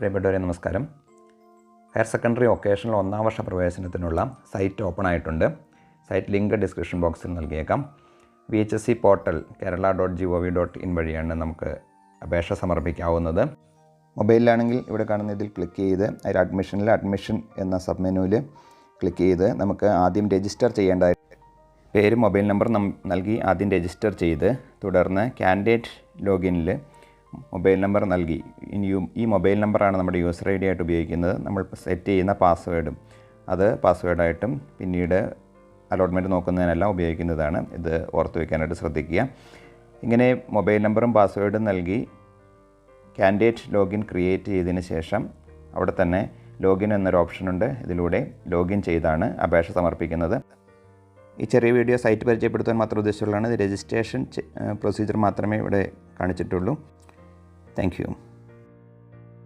പ്രിയപ്പെട്ടവരെ നമസ്കാരം. Higher secondary vocational 1ാം വർഷ പ്രവേശനത്തിനുള്ള site open ആയിട്ടുണ്ട്. സൈറ്റ് ലിങ്ക് ഡിസ്ക്രിപ്ഷൻ ബോക്സിൽ നൽകിയേക്കാം. VHSE പോർട്ടൽ kerala.gov.in വഴിയാണ് നമുക്ക് അപേക്ഷ സമർപ്പിക്കാവുന്നത്. മൊബൈലിലാണെങ്കിൽ ഇവിടെ കാണുന്ന ഇതിൽ ക്ലിക്ക് ചെയ്ത് അതിൽ അഡ്മിഷൻ എന്ന സബ് മെനുവിൽ ക്ലിക്ക് ചെയ്ത് നമുക്ക് ആദ്യം രജിസ്റ്റർ ചെയ്യേണ്ട പേര് മൊബൈൽ നമ്പർ നൽകി ആദ്യം രജിസ്റ്റർ ചെയ്ത് തുടർന്ന് കാൻഡിഡേറ്റ് ലോഗിനിൽ മൊബൈൽ നമ്പർ നൽകി ഈ മൊബൈൽ നമ്പറാണ് നമ്മുടെ യൂസർ ID ആയിട്ട് ഉപയോഗിക്കുന്നത്. നമ്മൾ സെറ്റ് ചെയ്യുന്ന പാസ്വേഡും അത് പാസ്വേഡായിട്ടും പിന്നീട് അലോട്ട്മെൻറ്റ് നോക്കുന്നതിനെല്ലാം ഉപയോഗിക്കുന്നതാണ്. ഇത് ഓർത്ത് വയ്ക്കാനായിട്ട് ശ്രദ്ധിക്കുക. ഇങ്ങനെ മൊബൈൽ നമ്പറും പാസ്വേഡും നൽകി കാൻഡിഡേറ്റ് ലോഗിൻ ക്രിയേറ്റ് ചെയ്തതിന് ശേഷം അവിടെ തന്നെ ലോഗിൻ എന്നൊരു ഓപ്ഷനുണ്ട്. ഇതിലൂടെ ലോഗിൻ ചെയ്താണ് അപേക്ഷ സമർപ്പിക്കുന്നത്. ഈ ചെറിയ വീഡിയോ സൈറ്റ് പരിചയപ്പെടുത്താൻ മാത്രം ഉദ്ദേശിച്ചുള്ളതാണ്. ഇത് രജിസ്ട്രേഷൻ പ്രൊസീജിയർ മാത്രമേ ഇവിടെ കാണിച്ചിട്ടുള്ളൂ. Thank you.